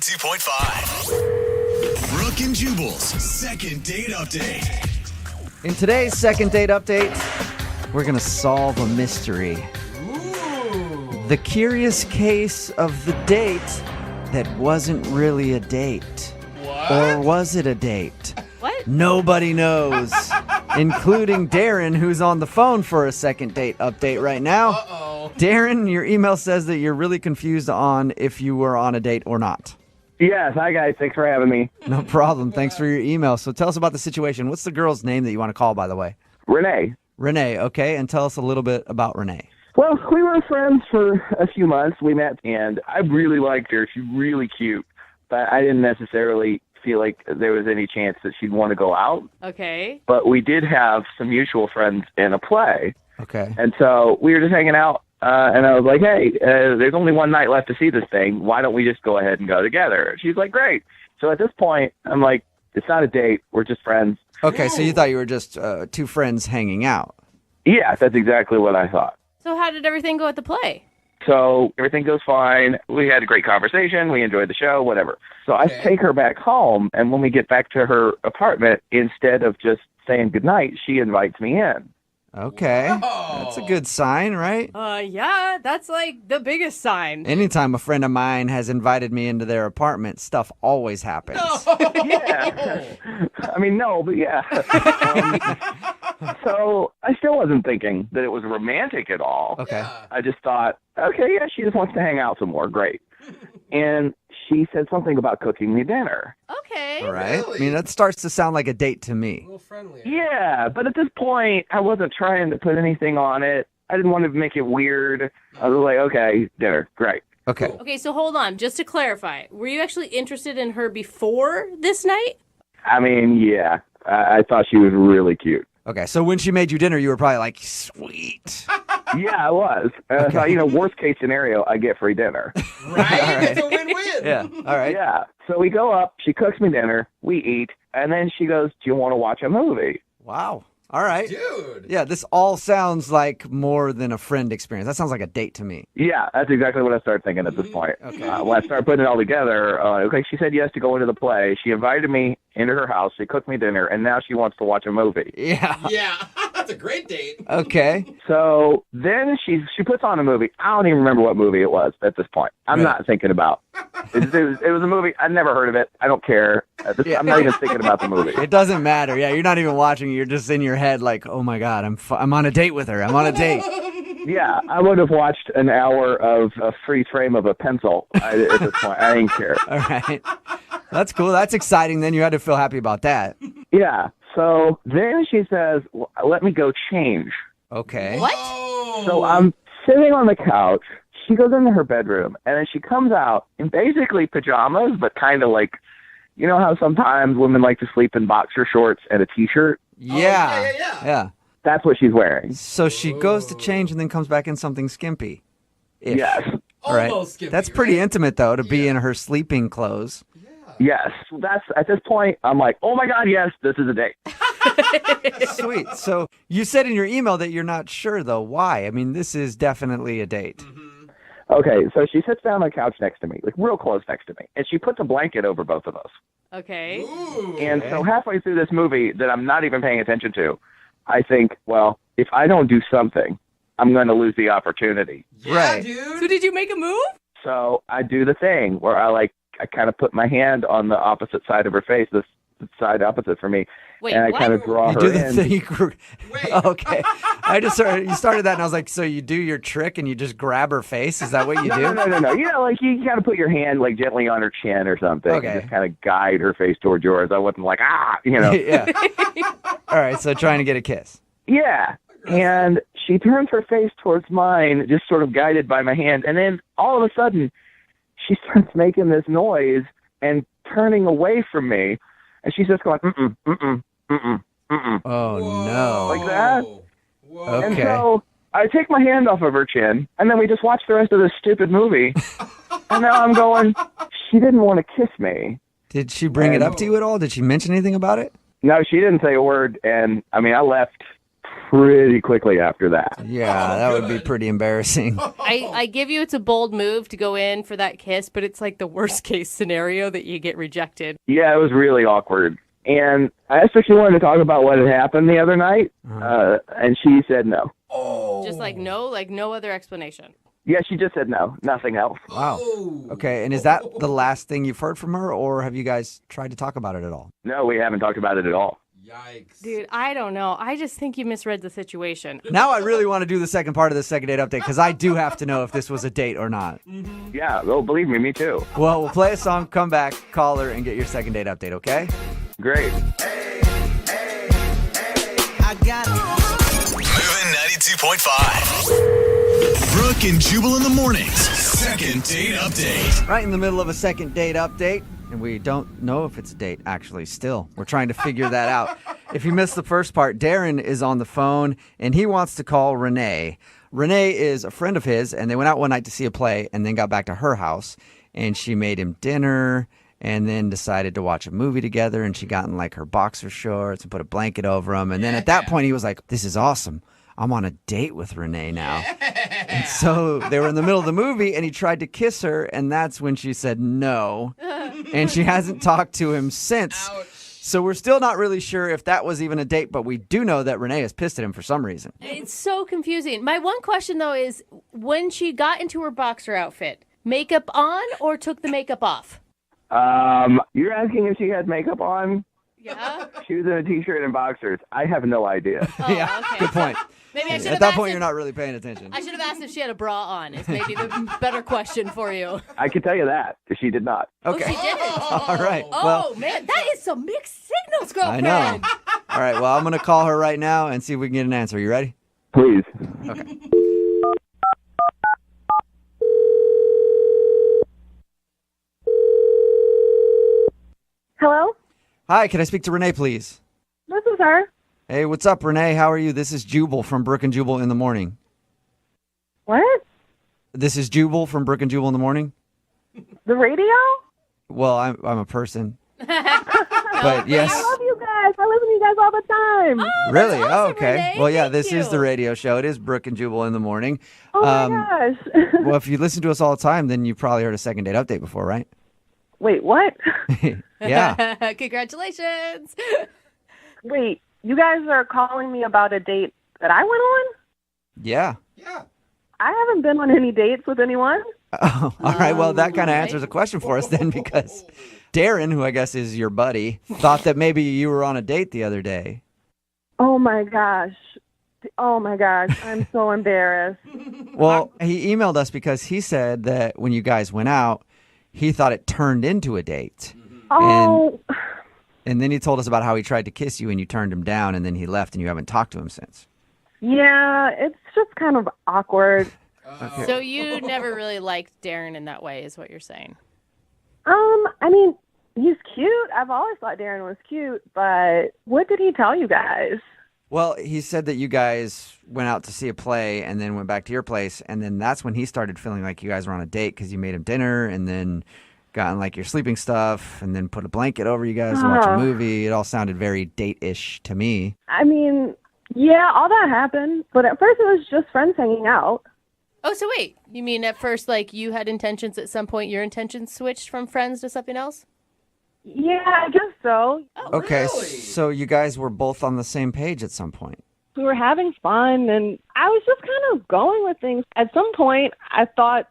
92.5. Brooke and Jubal's second date update. In today's second date update, we're going to solve a mystery. Ooh. The curious case of the date that wasn't really a date. What? Or was it a date? What? Nobody knows, including Darren, who's on the phone for a second date update right now. Uh-oh. Darren, your email says that you're really confused on if you were on a date or not. Yes, hi guys. Thanks for having me. No problem. Thanks for your email. So tell us about the situation. What's the girl's name that you want to call, by the way? Renee. Renee, okay? And tell us a little bit about Renee. Well, we were friends for a few months. We met, and I really liked her. She's really cute, but I didn't necessarily feel like there was any chance that she'd want to go out. Okay. But we did have some mutual friends in a play, Okay. and so we were just hanging out. And I was like, hey, there's only one night left to see this thing. Why don't we just go ahead and go together? She's like, great. So at this point, I'm like, it's not a date. We're just friends. Okay, so you thought you were just two friends hanging out. Yeah, that's exactly what I thought. So how did everything go at the play? So everything goes fine. We had a great conversation. We enjoyed the show, whatever. So I take her back home, and when we get back to her apartment, instead of just saying goodnight, she invites me in. Okay. Whoa. That's a good sign, right? Yeah, that's like the biggest sign. Anytime a friend of mine has invited me into their apartment, stuff always happens. Yeah. I mean, no, but yeah. So I still wasn't thinking that it was romantic at all. Okay. I just thought, okay, yeah, she just wants to hang out some more. Great. And she said something about cooking me dinner. Okay. All right. Really? I mean, that starts to sound like a date to A me. little friendlier. Yeah, but at this point, I wasn't trying to put anything on it. I didn't want to make it weird. I was like, okay, dinner, great. Okay. Cool. Okay, so hold on. Just to clarify, were you actually interested in her before this night? I mean, yeah, I thought she was really cute. Okay. So when she made you dinner, you were probably like, sweet. Yeah, I was. And I thought, worst case scenario, I get free dinner. Right? It's a win-win. Yeah. All right. Yeah. So we go up, she cooks me dinner, we eat, and then she goes, do you want to watch a movie? Wow. All right. Dude. Yeah, this all sounds like more than a friend experience. That sounds like a date to me. Yeah, that's exactly what I started thinking at this point. Okay. When I started putting it all together, okay, she said yes to go into the play. She invited me into her house. She cooked me dinner, and now she wants to watch a movie. Yeah. Yeah. That's a great date. Okay. So then she puts on a movie. I don't even remember what movie it was at this point. I'm Right. not thinking about it. It was a movie. I'd never heard of it. I don't care. I'm not even thinking about the movie. It doesn't matter. Yeah, you're not even watching. You're just in your head like, oh my God, I'm on a date with her. I'm on a date. Yeah, I would have watched an hour of a freeze frame of a pencil at this point. I didn't care. All right. That's cool. That's exciting. Then you had to feel happy about that. Yeah. So then she says, well, let me go change. Okay. What? Oh. So I'm sitting on the couch. She goes into her bedroom, and then she comes out in basically pajamas, but kind of like, you know how sometimes women like to sleep in boxer shorts and a T-shirt? Yeah. yeah. That's what she's wearing. So she goes to change and then comes back in something skimpy. Ish. Yes. All right. Almost skimpy, That's pretty right? intimate, though, to be in her sleeping clothes. Yes. That's at this point, I'm like, oh my God, yes, this is a date. Sweet. So you said in your email that you're not sure, though. Why? I mean, this is definitely a date. Okay, so she sits down on the couch next to me, like real close next to me, and she puts a blanket over both of us. Okay. Ooh. And so halfway through this movie that I'm not even paying attention to, I think, well, if I don't do something, I'm going to lose the opportunity. Yeah, Right. dude. So did you make a move? So I do the thing where I kind of put my hand on the opposite side of her face, the side opposite for me, Wait, and I what? kind of draw You her do the in. thing. Wait. Okay. You started that, and I was like, so you do your trick and you just grab her face? Is that what you do? No. You know, like you kind of put your hand like gently on her chin or something, Okay. and just kind of guide her face toward yours. I wasn't like you know. Yeah. All right. So trying to get a kiss. Yeah. And she turns her face towards mine, just sort of guided by my hand. And then all of a sudden, she starts making this noise and turning away from me. And she's just going, mm-mm, mm-mm, mm-mm, mm-mm. Oh, Whoa. no. Like that? Whoa. Okay. And so I take my hand off of her chin, and then we just watch the rest of this stupid movie. And now I'm going, she didn't want to kiss me. Did she bring it up to you at all? Did she mention anything about it? No, she didn't say a word. And, I mean, I left pretty quickly after that. Yeah, that would be good. pretty embarrassing. I give you it's a bold move to go in for that kiss, but it's like the worst case scenario that you get rejected. Yeah, it was really awkward. And I asked her if she wanted to talk about what had happened the other night, and she said no. Just like no other explanation. Yeah, she just said no, nothing else. Wow. Oh. Okay, and is that the last thing you've heard from her, or have you guys tried to talk about it at all? No, we haven't talked about it at all. Yikes. Dude, I don't know. I just think you misread the situation. Now I really want to do the second part of the second date update because I do have to know if this was a date or not. Yeah, oh, believe me too. Well, we'll play a song, come back, call her, and get your second date update, okay? Great. Moving 92.5. Brooke and Jubal in the mornings. Second date update. Right in the middle of a second date update, and we don't know if it's a date, actually, still. We're trying to figure that out. If you missed the first part, Darren is on the phone, and he wants to call Renee. Renee is a friend of his, and they went out one night to see a play and then got back to her house, and she made him dinner and then decided to watch a movie together, and she got in, like, her boxer shorts and put a blanket over him. And then at that point, he was like, this is awesome. I'm on a date with Renee now. And so they were in the middle of the movie, and he tried to kiss her, and that's when she said no. And she hasn't talked to him since. Ouch. So we're still not really sure if that was even a date, but we do know that Renee is pissed at him for some reason. It's so confusing. My one question, though, is when she got into her boxer outfit, makeup on or took the makeup off? You're asking if she had makeup on? Yeah. She was in a t-shirt and boxers. I have no idea. Oh, Yeah, okay. good point. Maybe I should At have that asked point, if- you're not really paying attention. I should have asked if she had a bra on. Is maybe the better question for you. I can tell you that. She did not. Okay. Oh, she didn't. All right. Oh, Well, man, that is some mixed signals, I girlfriend. know. All right. Well, I'm going to call her right now and see if we can get an answer. You ready? Please. Okay. Hello? Hi, can I speak to Renee, please? This is her. Hey, what's up, Renee? How are you? This is Jubal from Brook and Jubal in the Morning. What? This is Jubal from Brook and Jubal in the Morning. The radio? Well, I'm a person. But yes. I love you guys. I listen to you guys all the time. Oh, Really? that's awesome, okay. Renee. Well, yeah, Thank this is you. the radio show. It is Brook and Jubal in the Morning. Oh my gosh. Well, if you listen to us all the time, then you probably heard a second date update before, right? Wait, what? Yeah. Congratulations. Wait, you guys are calling me about a date that I went on? Yeah. Yeah. I haven't been on any dates with anyone. Oh, all right. Well, that kind of right. answers a question for us then, because Darren, who I guess is your buddy, thought that maybe you were on a date the other day. Oh my gosh. Oh my gosh. I'm so embarrassed. Well, he emailed us because he said that when you guys went out, he thought it turned into a date. Oh, And then he told us about how he tried to kiss you and you turned him down, and then he left and you haven't talked to him since. yeah, it's just kind of awkward. So you never really liked Darren in that way, is what you're saying. I mean, he's cute. I've always thought Darren was cute, but what did he tell you guys? Well, he said that you guys went out to see a play and then went back to your place, and then that's when he started feeling like you guys were on a date because you made him dinner and then got in like your sleeping stuff and then put a blanket over you guys to watch a movie. It all sounded very date-ish to me. I mean, yeah, all that happened, but at first it was just friends hanging out. Oh, so wait. You mean at first, like, you had intentions at some point, your intentions switched from friends to something else? Yeah, I guess so. Okay, Really? so you guys were both on the same page at some point. We were having fun, and I was just kind of going with things. At some point, I thought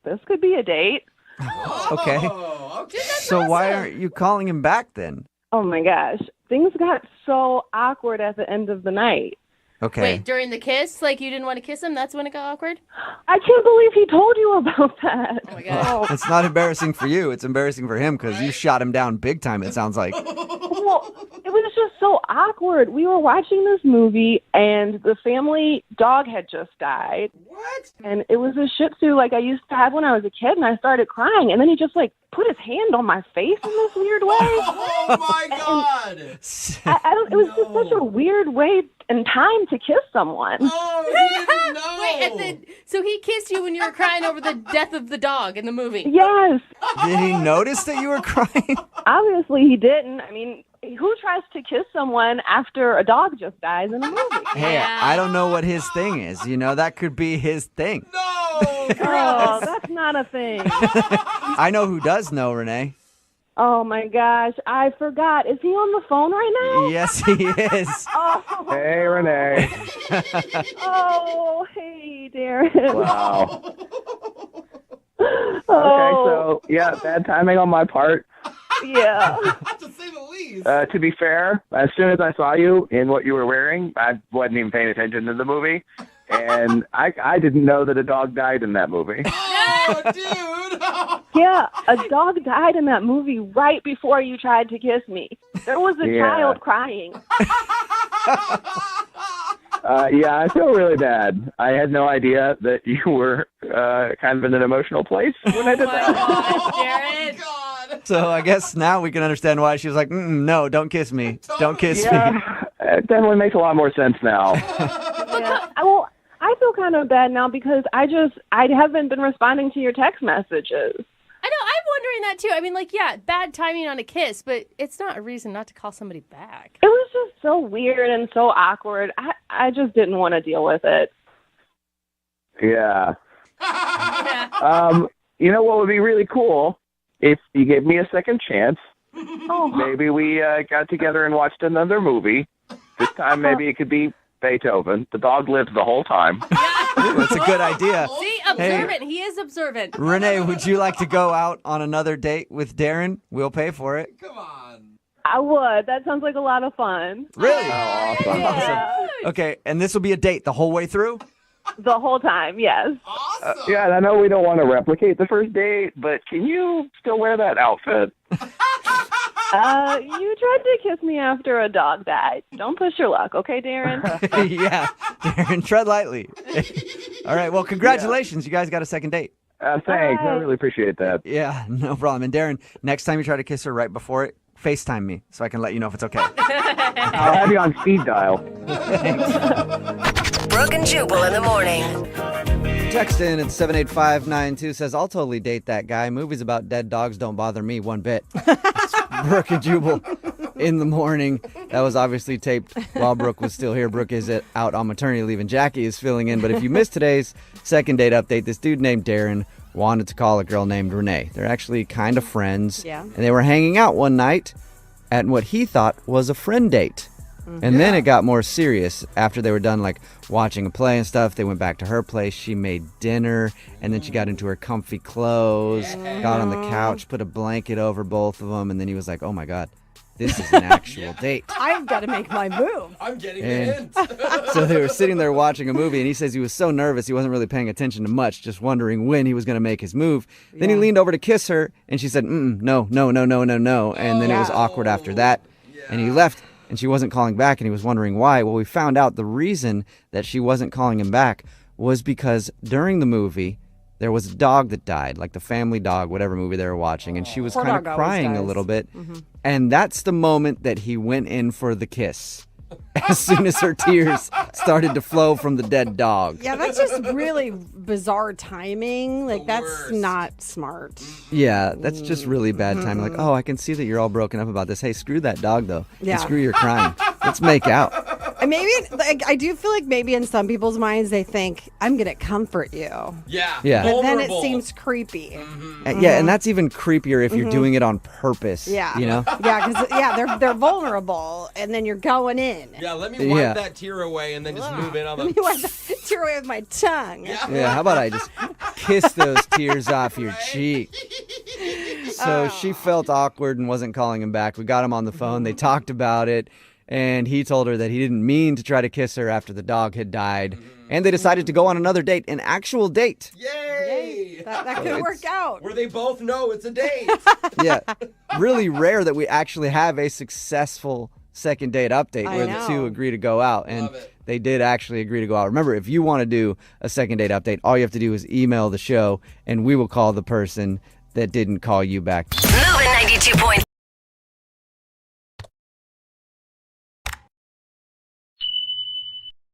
this could be a date. Okay. Oh, okay. So why aren't you calling him back then? Oh my gosh, things got so awkward at the end of the night. Okay. Wait, during the kiss, like you didn't want to kiss him? That's when it got awkward? I can't believe he told you about that. Oh my God. It's not embarrassing for you. It's embarrassing for him because you shot him down big time, it sounds like. Well, it was just so awkward. We were watching this movie, and the family dog had just died. What? And it was a Shih Tzu like I used to have when I was a kid, and I started crying. And then he just like put his hand on my face in this weird way. Oh my God! I don't. It was just such a weird way and time to kiss someone. Oh, he didn't know. Wait, and then, so he kissed you when you were crying over the death of the dog in the movie? Yes, Did he notice that you were crying? obviously he didn't. I mean, who tries to kiss someone after a dog just dies in a movie? Hey, Yeah. I don't know what his thing is. That could be his thing. No! Oh, that's not a thing. I know who does know, Renee. Oh my gosh, I forgot. Is he on the phone right now? Yes, he is. Oh, Hey, Renee. oh, hey, Darren. Wow. Oh, Okay, so, yeah, bad timing on my part. yeah. To say the least. To be fair, as soon as I saw you in what you were wearing, I wasn't even paying attention to the movie. And I didn't know that a dog died in that movie. Oh, dude! Yeah, a dog died in that movie right before you tried to kiss me. There was a Yeah. child crying. Yeah, I feel really bad. I had no idea that you were kind of in an emotional place when I did that. Gosh, Darren. God! So I guess now we can understand why she was like, no, don't kiss me. Don't kiss me. Yeah, it definitely makes a lot more sense now. Yeah. Well, I feel kind of bad now because I haven't been responding to your text messages. I know, I'm wondering that too. I mean, like, yeah, bad timing on a kiss, but it's not a reason not to call somebody back. It was just so weird and so awkward. I just didn't want to deal with it. Yeah. Yeah. You know what would be really cool? If you gave me a second chance, Oh, maybe we got together and watched another movie. This time, maybe it could be Beethoven. The dog lived the whole time. Ooh, that's a good idea. See, observant. He is observant. Renee, would you like to go out on another date with Darren? We'll pay for it. Come on. I would. That sounds like a lot of fun. Really? Awesome. Yeah. Okay, and this will be a date the whole way through? The whole time, yes. Awesome. Yeah, and I know we don't want to replicate the first date, but can you still wear that outfit? You tried to kiss me after a dog died. Don't push your luck, okay, Darren? Yeah, Darren, tread lightly. All right, well, congratulations. You guys got a second date. Thanks. I really appreciate that. Yeah, no problem. And Darren, next time you try to kiss her right before it, FaceTime me so I can let you know if it's okay. I'll have you on speed dial. Brooke and Jubal in the morning. Text in at 78592 says, I'll totally date that guy. Movies about dead dogs don't bother me one bit. Brooke and Jubal in the morning. That was obviously taped while Brooke was still here. Brooke is out on maternity leave and Jackie is filling in. But if you missed today's second date update, this dude named Darren wanted to call a girl named Renee. They're actually kind of friends. Yeah. And they were hanging out one night at what he thought was a friend date. And then it got more serious after they were done, like, watching a play and stuff. They went back to her place. She made dinner, and then she got into her comfy clothes, got on the couch, put a blanket over both of them, and then he was like, oh, my God, this is an actual date. I've got to make my move. I'm getting the And- hint. So they were sitting there watching a movie, and he says he was so nervous he wasn't really paying attention to much, just wondering when he was going to make his move. Then he leaned over to kiss her, and she said, no. And then it was awkward after that, and he left. And she wasn't calling back, and he was wondering why. Well, we found out the reason that she wasn't calling him back was because during the movie, there was a dog that died, like the family dog, whatever movie they were watching, and she was Poor kind of dog always crying a dies. little bit. And that's the moment that he went in for the kiss. As soon as her tears started to flow from the dead dog. Yeah, that's just really bizarre timing. Like, that's worst. not smart. Yeah, that's just really bad timing. Like, oh, I can see that you're all broken up about this. Hey, screw that dog, though. Yeah. And screw your crying. Let's make out. And maybe, like, I do feel like maybe in some people's minds they think, I'm going to comfort you. Yeah. Yeah. But then it Vulnerable. seems creepy. Yeah, and that's even creepier if you're doing it on purpose. Yeah. You know? Yeah, because, they're vulnerable, and then you're going in. Yeah, let me wipe Yeah. that tear away and then just move in on Let me the... wipe the tear away with my tongue. Yeah, how about I just kiss those tears off your cheek? So she felt awkward and wasn't calling him back. We got him on the phone. They talked about it, and he told her that he didn't mean to try to kiss her after the dog had died. And they decided to go on another date, an actual date. Yay! That could work out. Where they both know it's a date. Yeah, really rare that we actually have a successful second date update I where the know. two agree to go out. And Love it. they did actually agree to go out. Remember, if you want to do a second date update, all you have to do is email the show, and we will call the person that didn't call you back. Moving 92.5.